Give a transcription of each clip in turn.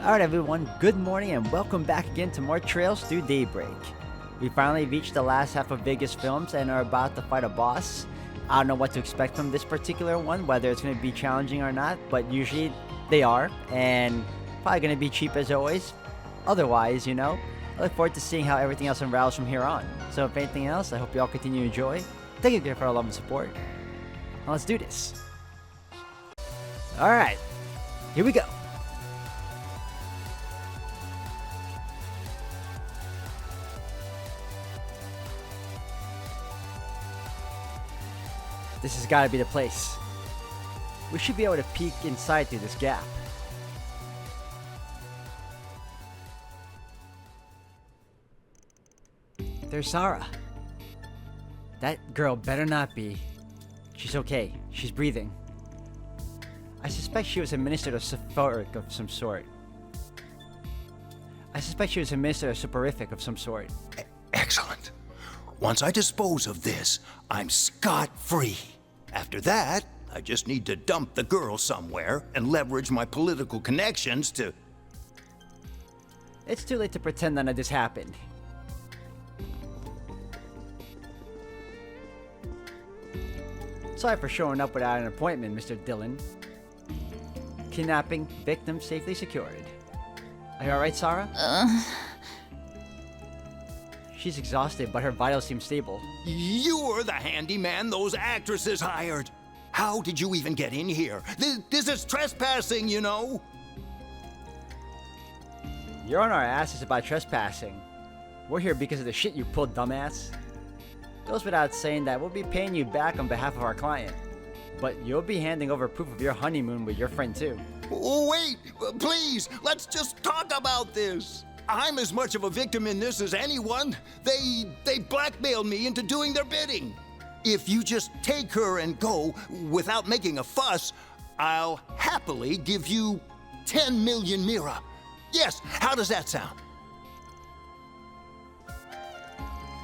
Alright everyone, good morning and welcome back again to more Trails Through Daybreak. We finally reached the last half of Vegas Films and are about to fight a boss. I don't know what to expect from this particular one, whether it's going to be challenging or not, but usually they are, and probably going to be cheap as always. Otherwise, I look forward to seeing how everything else unravels from here on. So if anything else, I hope you all continue to enjoy. Thank you again for our love and support. Now let's do this. Alright, here we go. This has got to be the place. We should be able to peek inside through this gap. There's Sarah. That girl better not be. She's okay. She's breathing. I suspect she was administered a soporific of some sort. Excellent. Once I dispose of this, I'm scot-free. After that, I just need to dump the girl somewhere and leverage my political connections to... It's too late to pretend none of this happened. Sorry for showing up without an appointment, Mr. Dillon. Kidnapping victim safely secured. Are you alright, Sarah? She's exhausted, but her vitals seem stable. You're the handyman those actresses hired. How did you even get in here? This is trespassing, you know. You're on our asses about trespassing. We're here because of the shit you pulled, dumbass. Goes without saying that we'll be paying you back on behalf of our client. But you'll be handing over proof of your honeymoon with your friend too. Oh, wait, please, let's just talk about this. I'm as much of a victim in this as anyone. They blackmailed me into doing their bidding. If you just take her and go without making a fuss, I'll happily give you 10 million mira. Yes, how does that sound?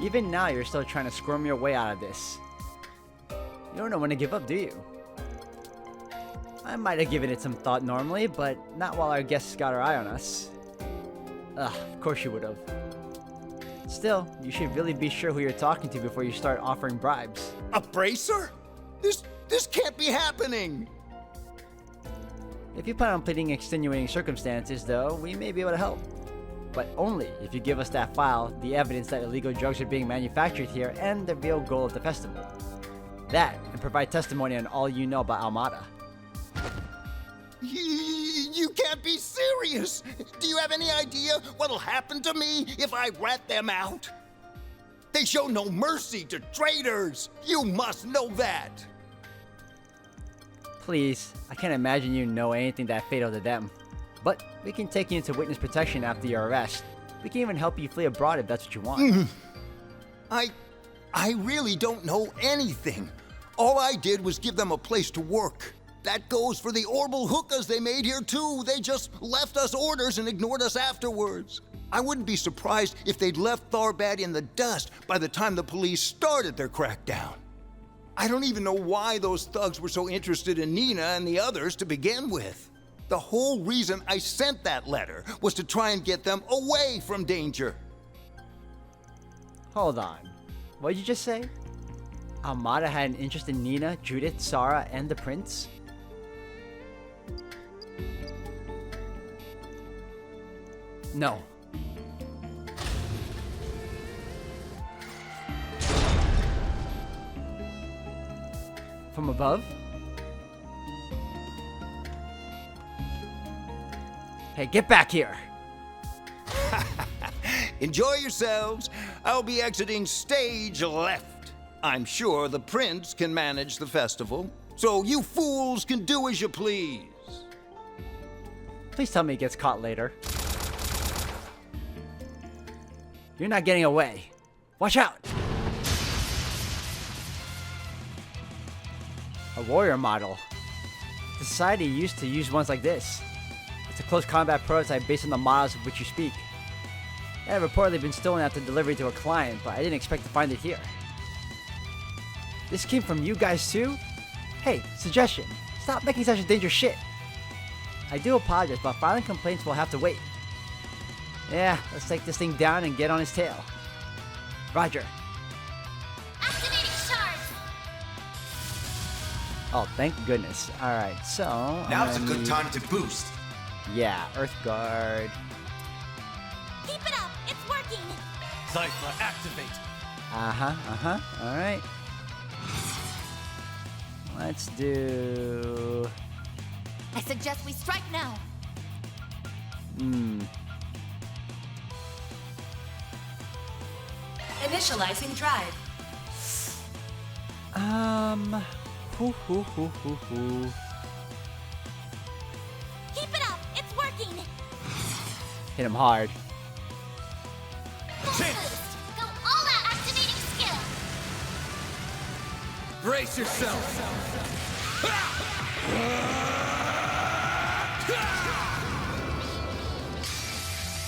Even now, you're still trying to squirm your way out of this. You don't know when to give up, do you? I might have given it some thought normally, but not while our guests got our eye on us. Ugh, of course you would have. Still, you should really be sure who you're talking to before you start offering bribes. A bracer? This can't be happening. If you plan on pleading extenuating circumstances, though, we may be able to help. But only if you give us that file, the evidence that illegal drugs are being manufactured here, and the real goal of the festival. That, and provide testimony on all you know about Almada. You can't be serious! Do you have any idea what'll happen to me if I rat them out? They show no mercy to traitors! You must know that! Please, I can't imagine you know anything that fatal to them. But we can take you into witness protection after your arrest. We can even help you flee abroad if that's what you want. I really don't know anything. All I did was give them a place to work. That goes for the Orbital hookahs they made here too. They just left us orders and ignored us afterwards. I wouldn't be surprised if they'd left Tharbad in the dust by the time the police started their crackdown. I don't even know why those thugs were so interested in Nina and the others to begin with. The whole reason I sent that letter was to try and get them away from danger. Hold on. What did you just say? Almada had an interest in Nina, Judith, Sarah, and the prince? No. From above? Hey, get back here! Enjoy yourselves. I'll be exiting stage left. I'm sure the prince can manage the festival, so you fools can do as you please. Please tell me he gets caught later. You're not getting away. Watch out! A warrior model. The society used to use ones like this. It's a close combat prototype based on the models of which you speak. It had reportedly been stolen after delivery to a client, but I didn't expect to find it here. This came from you guys too? Hey, suggestion. Stop making such a dangerous shit. I do apologize, but filing complaints will have to wait. Yeah, let's take this thing down and get on his tail. Roger. Activating shards. Oh, thank goodness. Alright, so... Now's a I'm good gonna time to boost. Yeah, Earth Guard. Keep it up. It's working. Cypher, activate. Alright. Let's do... I suggest we strike now. Initializing drive. Keep it up. It's working. Hit him hard. Full boost. Go all out. Activating skill. Brace yourself.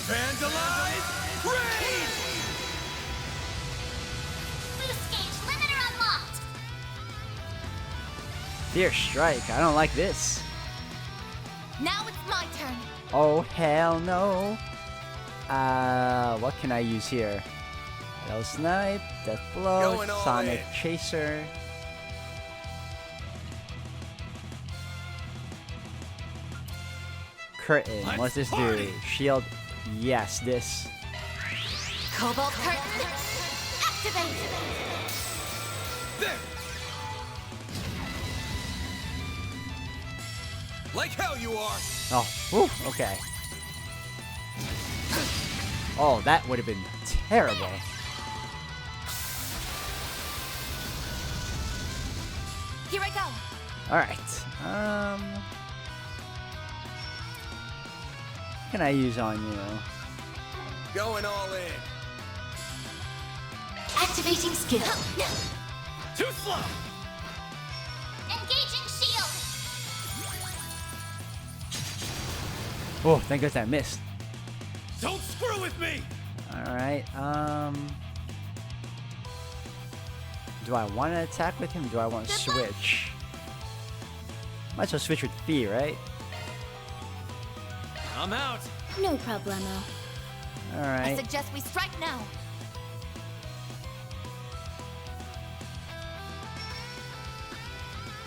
Vandalize! Raid! Boost gauge limiter unlocked. Fierce Strike. I don't like this. Now it's my turn. Oh, hell no. What can I use here? Yellow Snipe, Death Blow, Going all Sonic in. Chaser. Curtain. Let's What's this party. do? Shield. Yes, this. Cobalt curtain. Activate. There! Like hell you are! Oh, whew, okay. Oh, that would have been terrible. Here I go. Alright. What can I use on you? Going all in. Activating skill. Too slow! Engaging shield. Oh, thank goodness I missed. Don't screw with me! Alright, do I want to attack with him? Do I want to Good luck. switch? Might as well switch with Fee, right? I'm out. No problemo. I Alright. suggest we strike now.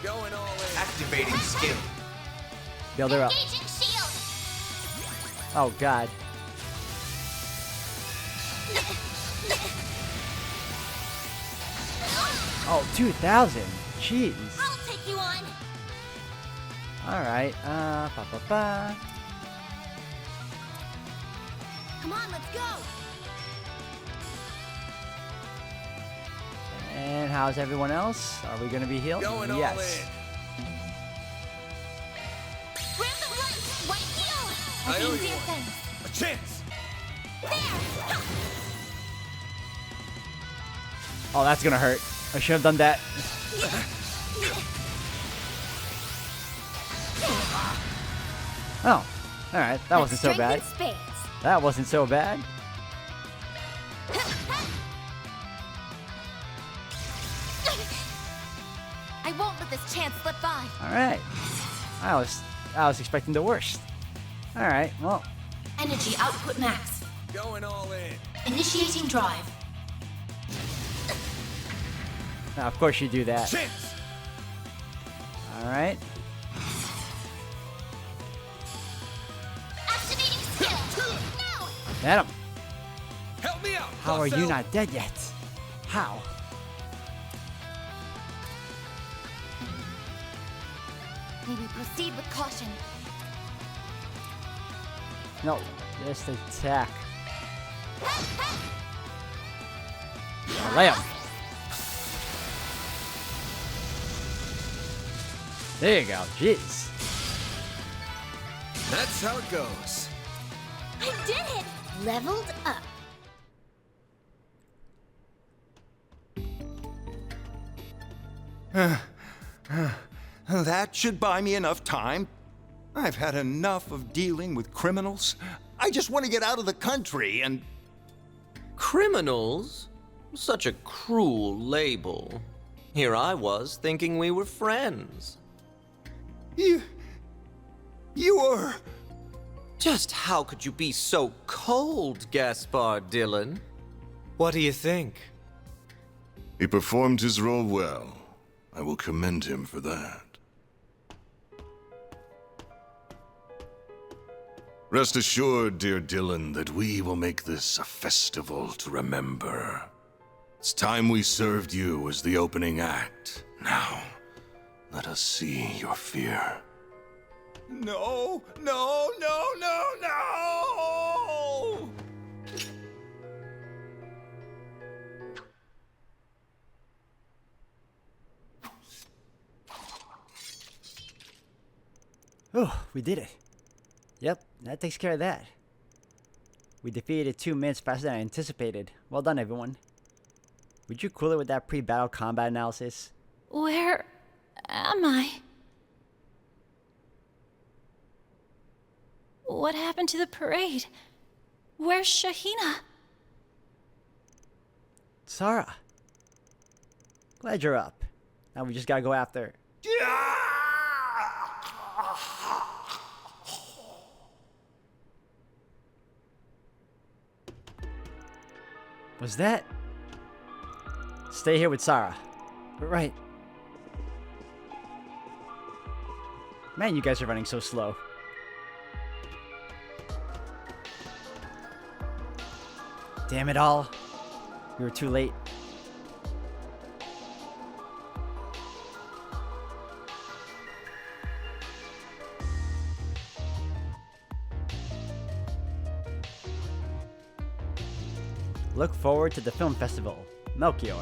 Going all in. Activating skill. Build her up. Engaging shield. Oh, God. Oh, 2,000. Jeez. I'll take you on. Alright, Come on, let's go. And how's everyone else? Are we gonna be healed? Going all yes. in. Rampant light. White heal. I owe you Easier one. things. A chance! There. Oh, that's gonna hurt. I should have done that. Oh, alright. That wasn't so bad. Strength in spades. That wasn't so bad. I won't let this chance slip by. Alright. I was expecting the worst. Alright, well, Energy output max. Going all in. Initiating drive. now of course you do that. Chance! Alright. Activating skill. Now. Get him. Help me out! How are you Buffalo. not dead yet? How? Maybe proceed with caution. No, just attack. Lay him. There you go. Jeez. That's how it goes. I did it. Leveled up. That should buy me enough time. I've had enough of dealing with criminals. I just want to get out of the country and... Criminals? Such a cruel label. Here I was thinking we were friends. You were... Just how could you be so cold, Gaspar Dillon? What do you think? He performed his role well. I will commend him for that. Rest assured, dear Dillon, that we will make this a festival to remember. It's time we served you as the opening act. Now, let us see your fear. No, no, no, no, no! Oh, we did it. Yep, that takes care of that. We defeated it 2 minutes faster than I anticipated. Well done, everyone. Would you cool it with that pre-battle combat analysis? Where am I? What happened to the parade? Where's Shahina? Sarah. Glad you're up. Now we just gotta go after her. Was that? Stay here with Sarah. Right. Man, you guys are running so slow. Damn it all. We were too late. Look forward to the film festival, Melchior.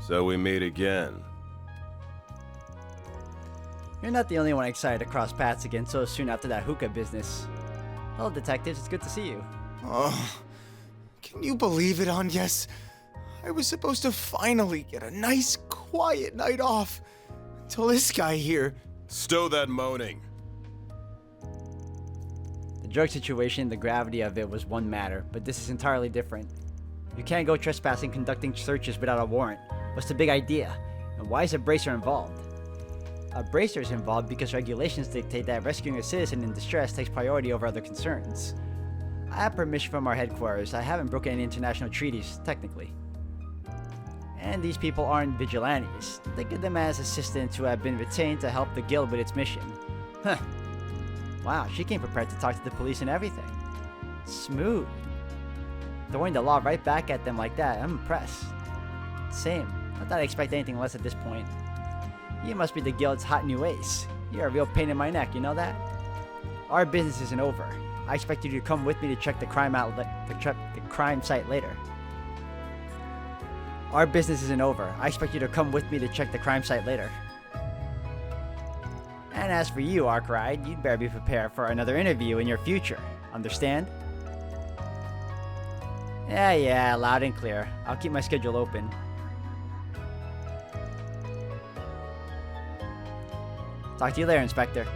So we meet again. You're not the only one excited to cross paths again so soon after that hookah business. Hello, detectives. It's good to see you. Oh, can you believe it, Agnes? I was supposed to finally get a nice, quiet night off until this guy here. Stow that moaning. The drug situation, the gravity of it was one matter, but this is entirely different. You can't go trespassing conducting searches without a warrant. What's the big idea? And why is a bracer involved? A bracer is involved because regulations dictate that rescuing a citizen in distress takes priority over other concerns. I have permission from our headquarters. I haven't broken any international treaties, technically. And these people aren't vigilantes. Think of them as assistants who have been retained to help the guild with its mission. Huh. Wow, she came prepared to talk to the police and everything. Smooth. Throwing the law right back at them like that, I'm impressed. Same. Not that I expect anything less at this point. You must be the guild's hot new ace. You're a real pain in my neck, you know that? Our business isn't over. I expect you to come with me to check the crime site later. Our business isn't over. I expect you to come with me to check the crime site later. And as for you, Arkwright, you'd better be prepared for another interview in your future. Understand? Yeah, loud and clear. I'll keep my schedule open. Talk to you later, Inspector.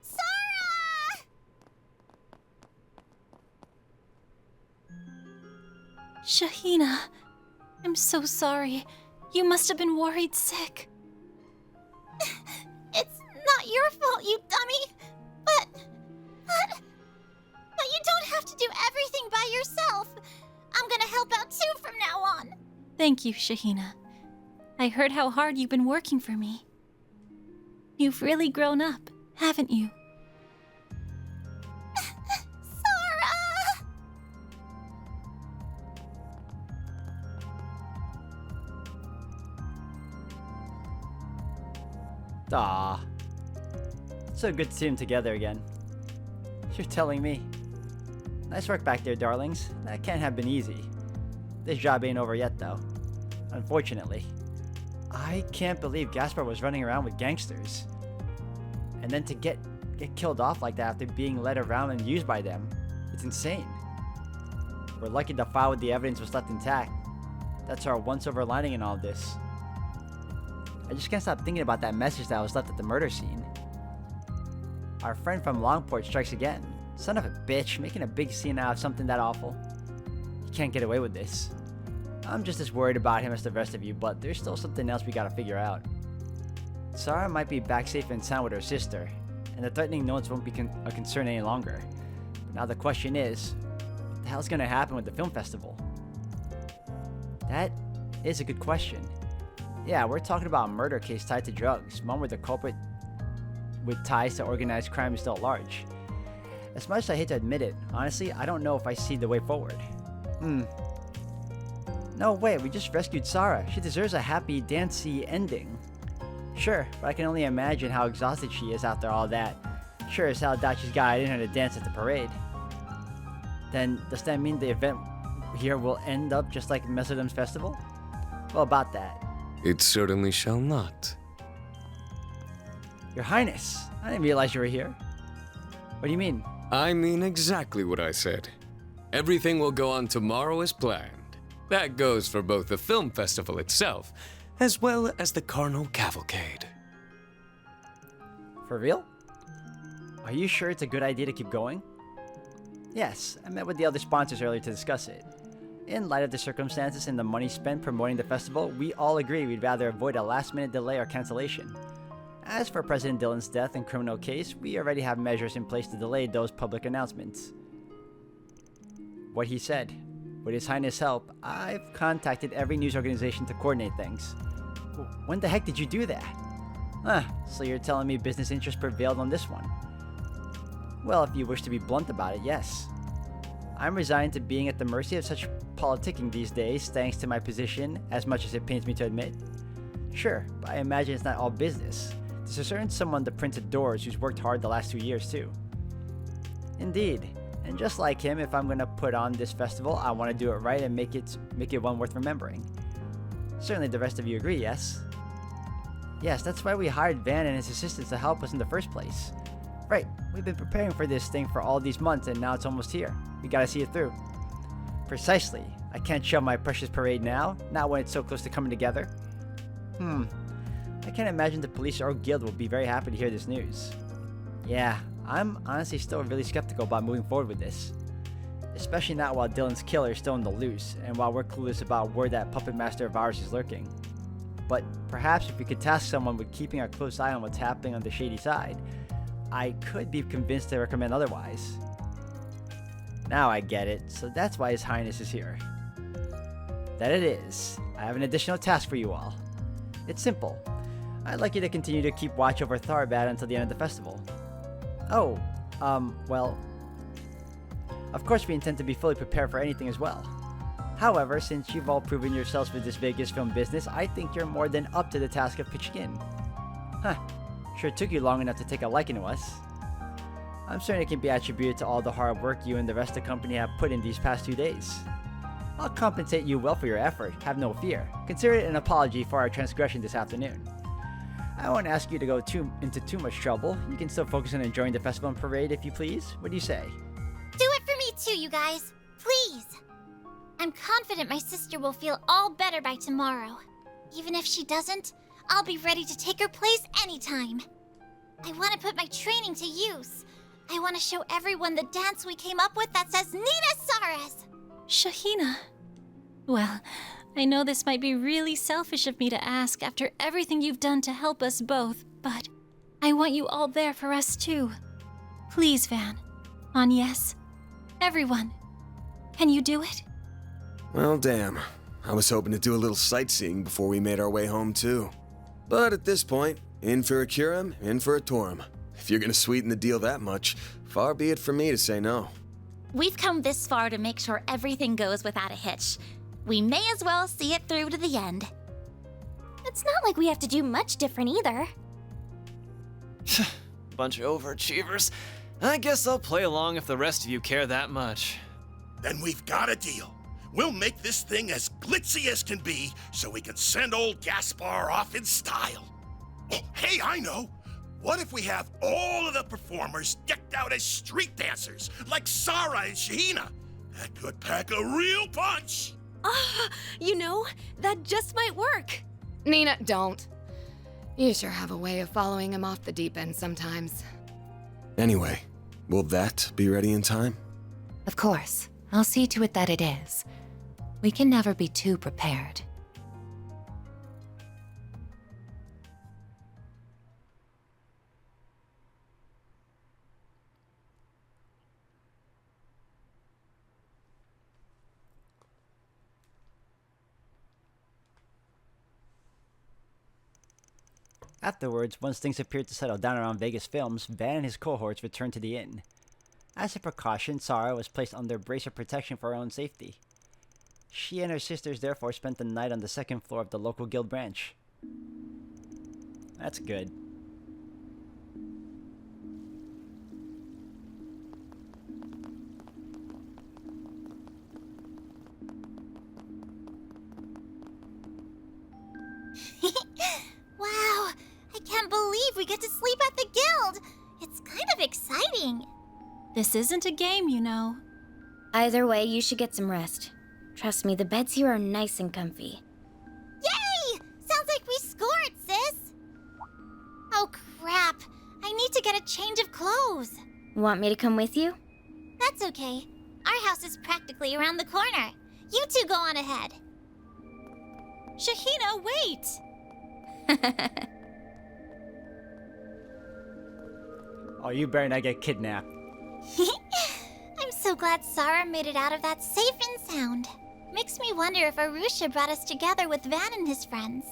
Sarah! Shahina, I'm so sorry. You must have been worried sick. It's not your fault, you dummy. But you don't have to do everything by yourself. I'm gonna help out too from now on. Thank you, Shahina. I heard how hard you've been working for me. You've really grown up, haven't you? Sarah! Aw. So good to see them together again. You're telling me. Nice work back there, darlings. That can't have been easy. This job ain't over yet, though. Unfortunately. I can't believe Gaspar was running around with gangsters. And then to get killed off like that after being led around and used by them. It's insane. We're lucky the file with the evidence was left intact. That's our one silver lining in all of this. I just can't stop thinking about that message that was left at the murder scene. Our friend from Longport strikes again. Son of a bitch, making a big scene out of something that awful. You can't get away with this. I'm just as worried about him as the rest of you, but there's still something else we gotta figure out. Sarah might be back safe and sound with her sister, and the threatening notes won't be a concern any longer. But now the question is, what the hell's gonna happen with the film festival? That is a good question. Yeah, we're talking about a murder case tied to drugs, one where the culprit with ties to organized crime is still at large. As much as I hate to admit it, honestly, I don't know if I see the way forward. No way, we just rescued Sarah. She deserves a happy, dancey ending. Sure, but I can only imagine how exhausted she is after all that. Sure as hell doubt she's got it in her to dance at the parade. Then, does that mean the event here will end up just like Mesodum's festival? Well, about that. It certainly shall not. Your Highness, I didn't realize you were here. What do you mean? I mean exactly what I said. Everything will go on tomorrow as planned. That goes for both the film festival itself, as well as the Carnal Cavalcade. For real? Are you sure it's a good idea to keep going? Yes, I met with the other sponsors earlier to discuss it. In light of the circumstances and the money spent promoting the festival, we all agree we'd rather avoid a last-minute delay or cancellation. As for President Dillon's death and criminal case, we already have measures in place to delay those public announcements. What he said. With His Highness' help, I've contacted every news organization to coordinate things. When the heck did you do that? So you're telling me business interest prevailed on this one? Well, if you wish to be blunt about it, yes. I'm resigned to being at the mercy of such politicking these days, thanks to my position, as much as it pains me to admit. Sure, but I imagine it's not all business. There's a certain someone the Prince adores who's worked hard the last 2 years, too. Indeed. And just like him, if I'm gonna put on this festival, I want to do it right and make it one worth remembering. Certainly the rest of you agree, yes? Yes, that's why we hired Van and his assistants to help us in the first place. Right, we've been preparing for this thing for all these months and now it's almost here. We gotta see it through. Precisely. I can't show my precious parade now, not when it's so close to coming together. I can't imagine the police or guild will be very happy to hear this news. Yeah, I'm honestly still really skeptical about moving forward with this. Especially not while Dillon's killer is still in the loose, and while we're clueless about where that puppet master of ours is lurking. But perhaps if we could task someone with keeping a close eye on what's happening on the shady side, I could be convinced to recommend otherwise. Now I get it, so that's why His Highness is here. That it is. I have an additional task for you all. It's simple. I'd like you to continue to keep watch over Tharbad until the end of the festival. Oh, well, of course we intend to be fully prepared for anything as well. However, since you've all proven yourselves for this Vegas film business, I think you're more than up to the task of pitching in. Sure took you long enough to take a liking to us. I'm certain it can be attributed to all the hard work you and the rest of the company have put in these past 2 days. I'll compensate you well for your effort, have no fear. Consider it an apology for our transgression this afternoon. I won't ask you to go into too much trouble. You can still focus on enjoying the festival and parade if you please. What do you say? Do it for me too, you guys. Please. I'm confident my sister will feel all better by tomorrow. Even if she doesn't, I'll be ready to take her place anytime. I want to put my training to use. I want to show everyone the dance we came up with that says Nina Saras. Shahina. Well, I know this might be really selfish of me to ask after everything you've done to help us both, but I want you all there for us too. Please, Van. Agnes. Everyone. Can you do it? Well, damn. I was hoping to do a little sightseeing before we made our way home, too. But at this point, in for a Curum, in for a Torum. If you're gonna sweeten the deal that much, far be it from me to say no. We've come this far to make sure everything goes without a hitch. We may as well see it through to the end. It's not like we have to do much different either. Bunch of overachievers. I guess I'll play along if the rest of you care that much. Then we've got a deal. We'll make this thing as glitzy as can be so we can send old Gaspar off in style. Oh, hey, I know. What if we have all of the performers decked out as street dancers, like Sarah and Shahina? That could pack a real punch. You know, that just might work. Nina, don't. You sure have a way of following him off the deep end sometimes. Anyway, will that be ready in time? Of course. I'll see to it that it is. We can never be too prepared. Afterwards, once things appeared to settle down around Vegas Films, Van and his cohorts returned to the inn. As a precaution, Sarah was placed under brace of protection for her own safety. She and her sisters therefore spent the night on the second floor of the local guild branch. That's good. Wow, I can't believe we get to sleep at the guild. It's kind of exciting. This isn't a game, you know. Either way, you should get some rest. Trust me, the beds here are nice and comfy. Yay! Sounds like we scored, sis. Oh, crap. I need to get a change of clothes. Want me to come with you? That's okay. Our house is practically around the corner. You two go on ahead. Shahina, wait! Oh, you better not get kidnapped. I'm so glad Sarah made it out of that safe and sound. Makes me wonder if Arusha brought us together with Van and his friends.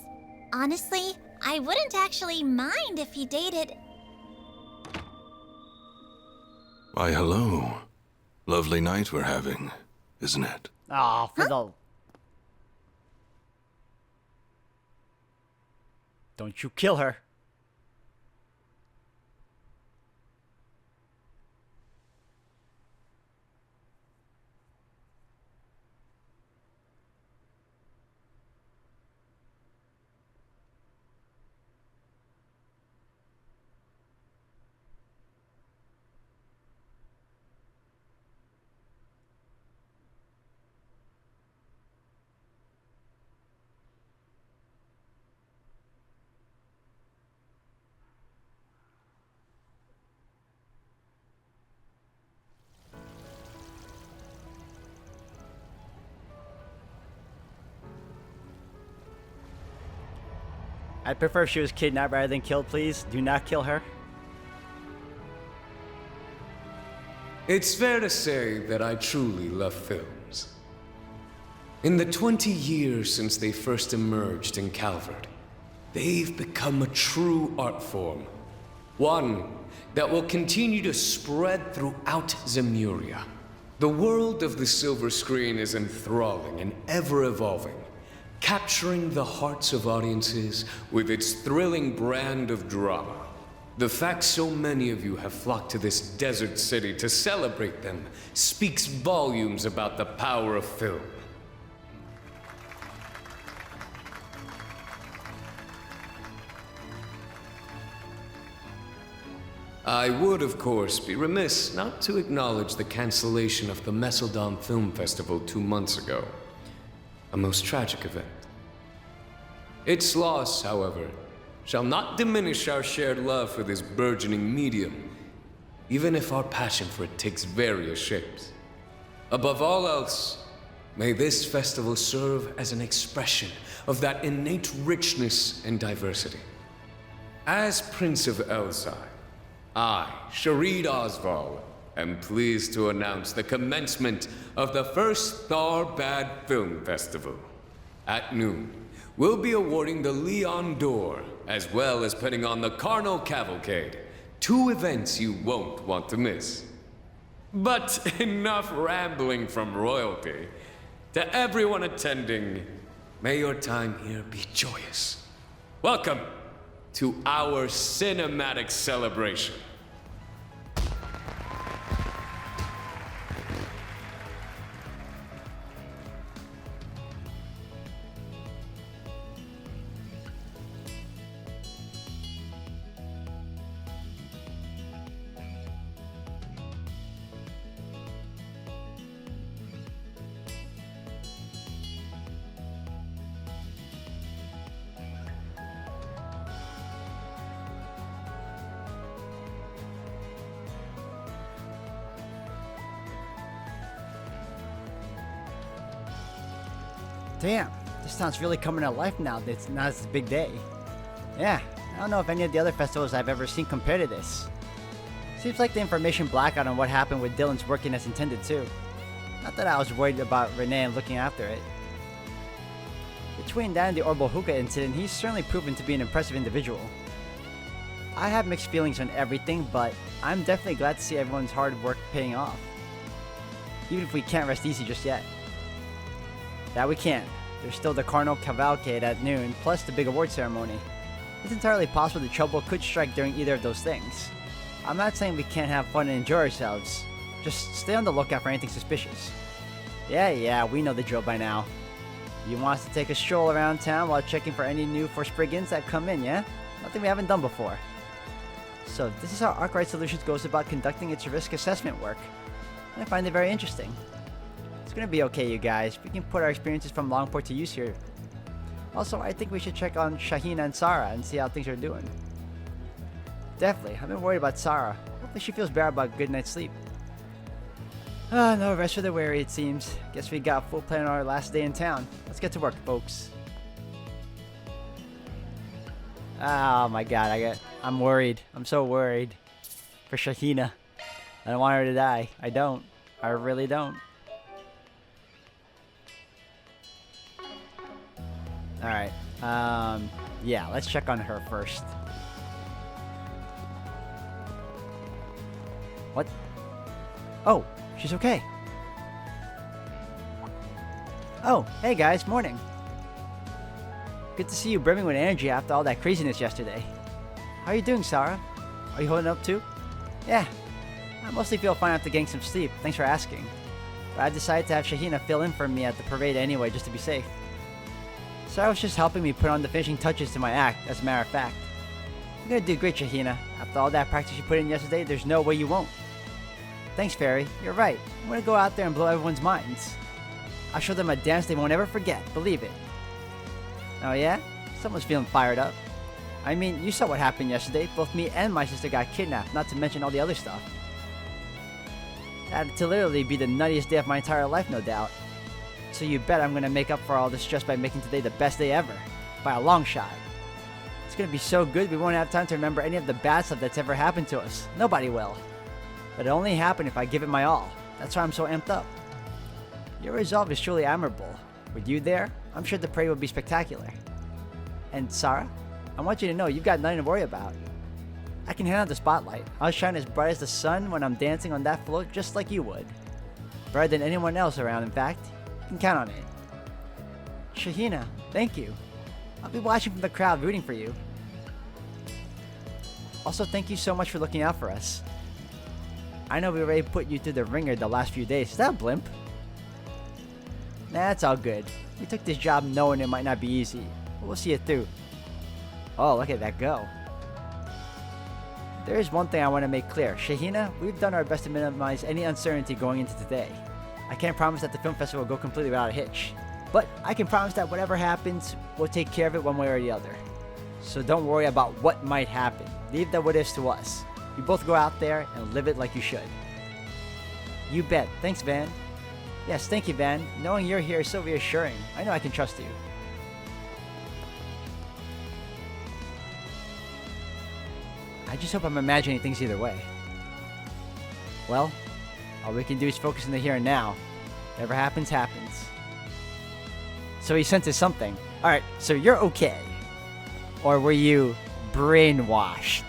Honestly, I wouldn't actually mind if he dated... Why, hello. Lovely night we're having, isn't it? Oh, for the... Don't you kill her. I'd prefer if she was kidnapped rather than killed, please. Do not kill her. It's fair to say that I truly love films. In the 20 years since they first emerged in Calvert, they've become a true art form. One that will continue to spread throughout Zemuria. The world of the silver screen is enthralling and ever-evolving, capturing the hearts of audiences with its thrilling brand of drama. The fact so many of you have flocked to this desert city to celebrate them speaks volumes about the power of film. I would, of course, be remiss not to acknowledge the cancellation of the Messeldom Film Festival 2 months ago. A most tragic event. Its loss, however, shall not diminish our shared love for this burgeoning medium, even if our passion for it takes various shapes. Above all else, may this festival serve as an expression of that innate richness and diversity. As Prince of Elzai, I, Sharid Osval, am pleased to announce the commencement of the first Tharbad Film Festival. At noon, we'll be awarding the Leon d'Or, as well as putting on the Carnal Cavalcade, 2 events you won't want to miss. But enough rambling from royalty. To everyone attending, may your time here be joyous. Welcome to our cinematic celebration. Damn, this town's really coming to life now. It's not a big day. Yeah, I don't know if any of the other festivals I've ever seen compare to this. Seems like the information blackout on what happened with Dillon's working as intended too. Not that I was worried about Renee and looking after it. Between that and the Orbital Hookah incident, he's certainly proven to be an impressive individual. I have mixed feelings on everything, but I'm definitely glad to see everyone's hard work paying off. Even if we can't rest easy just yet. That we can. There's still the Carnival Cavalcade at noon, plus the big award ceremony. It's entirely possible the trouble could strike during either of those things. I'm not saying we can't have fun and enjoy ourselves. Just stay on the lookout for anything suspicious. Yeah, we know the drill by now. You want us to take a stroll around town while checking for any new Forspriggans that come in, yeah? Nothing we haven't done before. So this is how Arkwright Solutions goes about conducting its risk assessment work. I find it very interesting. It's gonna be okay, you guys. We can put our experiences from Longport to use here. Also, I think we should check on Shahina and Sarah and see how things are doing. Definitely. I've been worried about Sarah. Hopefully she feels better about a good night's sleep. No rest for the weary, it seems. Guess we got a full plan on our last day in town. Let's get to work, folks. Oh my god, I'm worried. I'm so worried. For Shahina. I don't want her to die. I don't. I really don't. Alright, yeah, let's check on her first. What? Oh, she's okay. Oh, hey guys, morning. Good to see you brimming with energy after all that craziness yesterday. How are you doing, Sarah? Are you holding up too? Yeah, I mostly feel fine after getting some sleep, thanks for asking. But I decided to have Shahina fill in for me at the parade anyway, just to be safe. Sarah was just helping me put on the finishing touches to my act, as a matter of fact. You're gonna do great, Shahina. After all that practice you put in yesterday, there's no way you won't. Thanks, Fairy. You're right. I'm gonna go out there and blow everyone's minds. I'll show them a dance they won't ever forget, believe it. Oh yeah? Someone's feeling fired up. I mean, you saw what happened yesterday. Both me and my sister got kidnapped, not to mention all the other stuff. That'd to literally be the nuttiest day of my entire life, no doubt. So you bet I'm gonna make up for all this stress by making today the best day ever. By a long shot. It's gonna be so good we won't have time to remember any of the bad stuff that's ever happened to us. Nobody will. But it'll only happen if I give it my all. That's why I'm so amped up. Your resolve is truly admirable. With you there, I'm sure the parade will be spectacular. And Sarah, I want you to know you've got nothing to worry about. I can handle the spotlight. I'll shine as bright as the sun when I'm dancing on that float just like you would. Brighter than anyone else around, in fact. You can count on it. Shahina, thank you. I'll be watching from the crowd rooting for you. Also, thank you so much for looking out for us. I know we already put you through the ringer the last few days. Is that a blimp? Nah, it's all good. We took this job knowing it might not be easy, but we'll see it through. Oh, look at that go. There is one thing I want to make clear. Shahina, we've done our best to minimize any uncertainty going into today. I can't promise that the film festival will go completely without a hitch, but I can promise that whatever happens, we'll take care of it one way or the other. So don't worry about what might happen. Leave the what ifs to us. You both go out there and live it like you should. You bet. Thanks, Van. Yes, thank you, Van. Knowing you're here is so reassuring. I know I can trust you. I just hope I'm imagining things either way. Well, all we can do is focus on the here and now. Whatever happens, happens. So he senses something. Alright, so you're okay. Or were you brainwashed?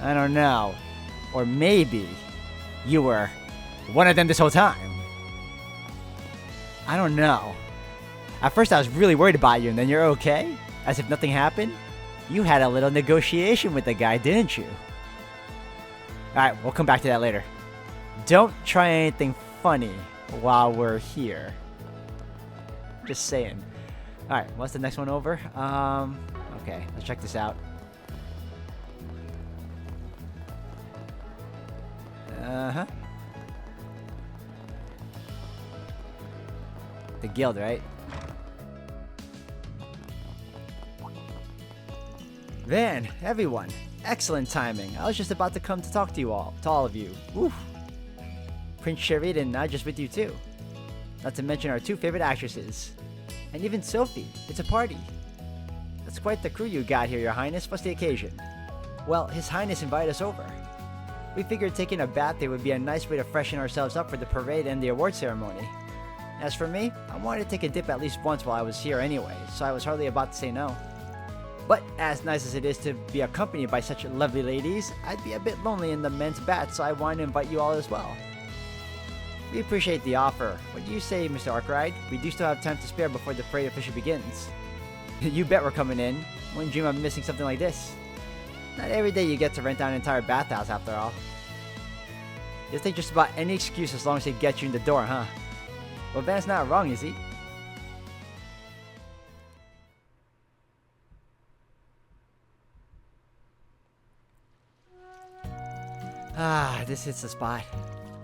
I don't know. Or maybe you were one of them this whole time. I don't know. At first I was really worried about you, and then you're okay? As if nothing happened? You had a little negotiation with the guy, didn't you? Alright, we'll come back to that later. Don't try anything funny while we're here. Just saying. Alright, what's the next one over? Okay, let's check this out. Uh-huh. The guild, right? Van, everyone, excellent timing. I was just about to come to talk to all of you. Woof. Prince Sheridan, not just with you too. Not to mention our two favorite actresses. And even Sophie, it's a party. That's quite the crew you got here, Your Highness. What's the occasion? Well, His Highness invited us over. We figured taking a bath day would be a nice way to freshen ourselves up for the parade and the award ceremony. As for me, I wanted to take a dip at least once while I was here anyway, so I was hardly about to say no. But as nice as it is to be accompanied by such lovely ladies, I'd be a bit lonely in the men's bath, so I wanted to invite you all as well. We appreciate the offer. What do you say, Mr. Arkwright? We do still have time to spare before the parade officially begins. You bet we're coming in. Wouldn't dream of missing something like this. Not every day you get to rent out an entire bathhouse after all. You'll take just about any excuse as long as they get you in the door, huh? Well, Van's not wrong, is he? Ah, this hits the spot.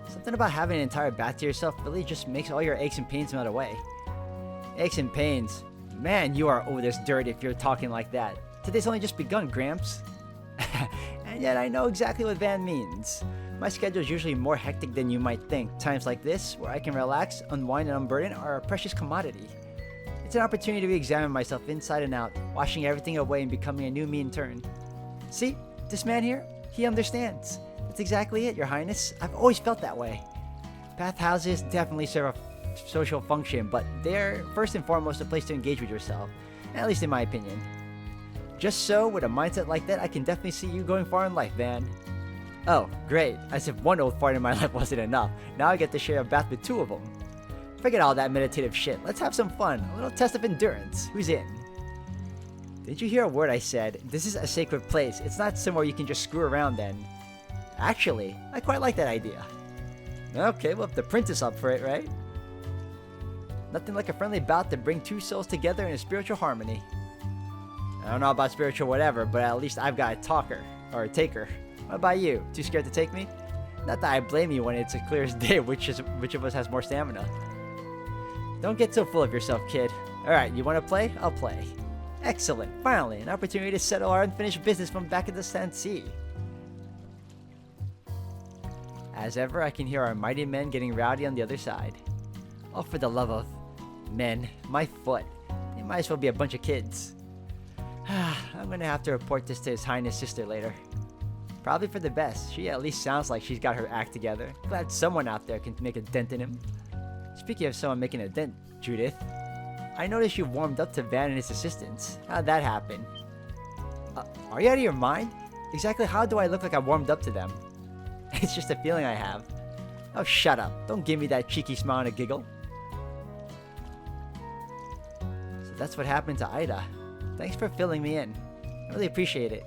Something about having an entire bath to yourself really just makes all your aches and pains melt away. Aches and pains. Man, you are over this dirt if you're talking like that. Today's only just begun, Gramps. And yet I know exactly what Van means. My schedule is usually more hectic than you might think. Times like this, where I can relax, unwind, and unburden, are a precious commodity. It's an opportunity to re-examine myself inside and out, washing everything away and becoming a new me in turn. See, this man here, he understands. That's exactly it, Your Highness. I've always felt that way. Bathhouses definitely serve a social function, but they're first and foremost a place to engage with yourself, at least in my opinion. Just so, with a mindset like that, I can definitely see you going far in life, Van. Oh, great. As if one old fart in my life wasn't enough. Now I get to share a bath with two of them. Forget all that meditative shit. Let's have some fun. A little test of endurance. Who's in? Did you hear a word I said? This is a sacred place. It's not somewhere you can just screw around then. Actually, I quite like that idea. Okay, well, if the prince is up for it, right? Nothing like a friendly bout to bring two souls together in a spiritual harmony. I don't know about spiritual whatever, but at least I've got a talker, or a taker. What about you? Too scared to take me? Not that I blame you when it's as clear as day which of us has more stamina. Don't get so full of yourself, kid. Alright, you want to play? I'll play. Excellent. Finally, an opportunity to settle our unfinished business from back at the Sea. As ever, I can hear our mighty men getting rowdy on the other side. Oh, for the love of men, my foot. They might as well be a bunch of kids. I'm gonna have to report this to His Highness' sister later. Probably for the best. She at least sounds like she's got her act together. Glad someone out there can make a dent in him. Speaking of someone making a dent, Judith, I noticed you warmed up to Van and his assistants. How'd that happen? Are you out of your mind? Exactly how do I look like I warmed up to them? It's just a feeling I have. Oh, shut up. Don't give me that cheeky smile and a giggle. So that's what happened to Ida. Thanks for filling me in. I really appreciate it.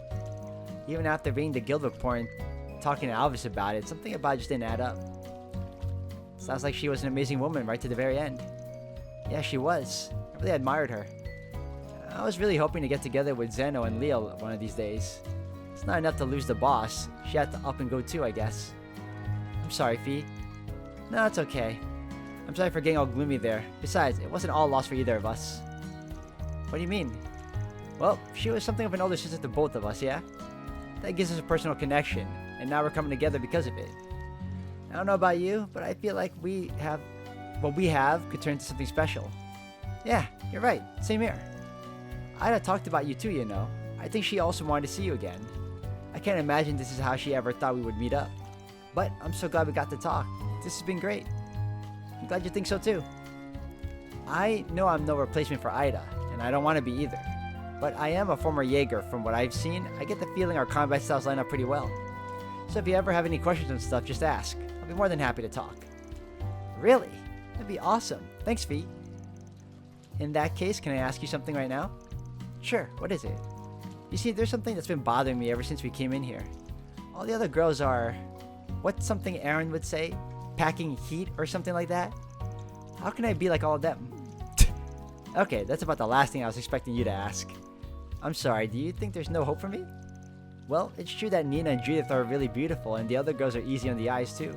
Even after reading the guild report and talking to Alvis about it, something about it just didn't add up. Sounds like she was an amazing woman right to the very end. Yeah, she was. I really admired her. I was really hoping to get together with Zeno and Leo one of these days. It's not enough to lose the boss. She had to up and go too, I guess. I'm sorry, Fee. No, it's okay. I'm sorry for getting all gloomy there. Besides, it wasn't all lost for either of us. What do you mean? Well, she was something of an older sister to both of us, yeah? That gives us a personal connection, and now we're coming together because of it. I don't know about you, but I feel like what we have could turn into something special. Yeah, you're right. Same here. Ida talked about you too, you know. I think she also wanted to see you again. I can't imagine this is how she ever thought we would meet up. But I'm so glad we got to talk. This has been great. I'm glad you think so too. I know I'm no replacement for Ida, and I don't want to be either. But I am a former Jaeger. From what I've seen, I get the feeling our combat styles line up pretty well. So if you ever have any questions and stuff, just ask. I'll be more than happy to talk. Really? That'd be awesome. Thanks, Fee. In that case, can I ask you something right now? Sure, what is it? You see, there's something that's been bothering me ever since we came in here. All the other girls are, what's something Aaron would say? Packing heat or something like that? How can I be like all of them? Okay, that's about the last thing I was expecting you to ask. I'm sorry, do you think there's no hope for me? Well, it's true that Nina and Judith are really beautiful and the other girls are easy on the eyes too.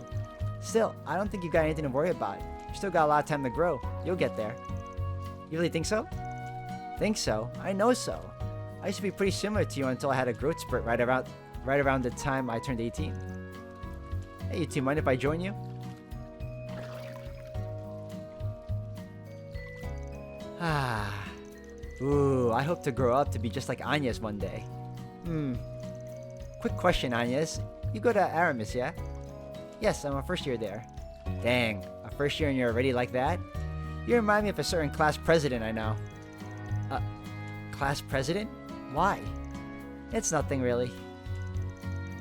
Still, I don't think you've got anything to worry about. You still got a lot of time to grow. You'll get there. You really think so? Think so? I know so. I used to be pretty similar to you until I had a growth spurt right around the time I turned 18. Hey, you two, mind if I join you? Ooh, I hope to grow up to be just like Agnes one day. Quick question, Agnes. You go to Aramis, yeah? Yes, I'm a first year there. Dang, a first year and you're already like that? You remind me of a certain class president I know. Class president? Why? It's nothing really.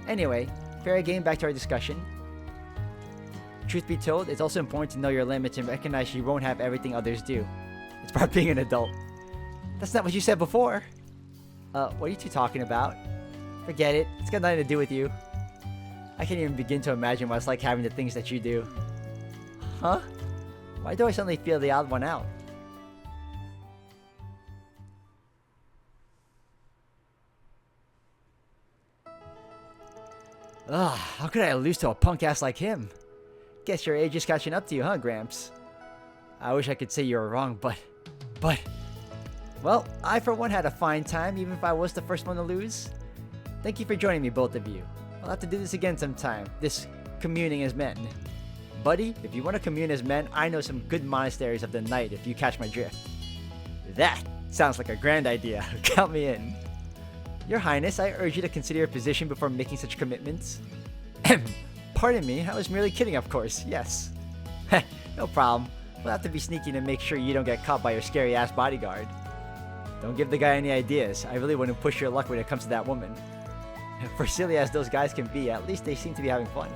Anyway, fair game, back to our discussion. Truth be told, it's also important to know your limits and recognize you won't have everything others do. It's part of being an adult. That's not what you said before. What are you two talking about? Forget it. It's got nothing to do with you. I can't even begin to imagine what it's like having the things that you do. Huh? Why do I suddenly feel the odd one out? Ugh, how could I lose to a punk ass like him? Guess your age is catching up to you, huh, Gramps? I wish I could say you were wrong, but... Well, I for one had a fine time, even if I was the first one to lose. Thank you for joining me, both of you. I'll have to do this again sometime, this communing as men. Buddy, if you want to commune as men, I know some good monasteries of the night if you catch my drift. That sounds like a grand idea. Count me in. Your Highness, I urge you to consider your position before making such commitments. Pardon me, I was merely kidding, of course, yes. No problem. We'll have to be sneaky to make sure you don't get caught by your scary-ass bodyguard. Don't give the guy any ideas. I really wouldn't push your luck when it comes to that woman. For silly as those guys can be, at least they seem to be having fun.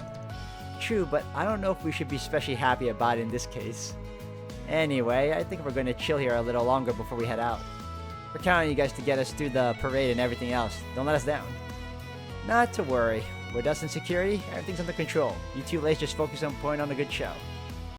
True, but I don't know if we should be especially happy about it in this case. Anyway, I think we're going to chill here a little longer before we head out. We're counting on you guys to get us through the parade and everything else. Don't let us down. Not to worry. With us in security, everything's under control. You two ladies just focus on putting on a good show.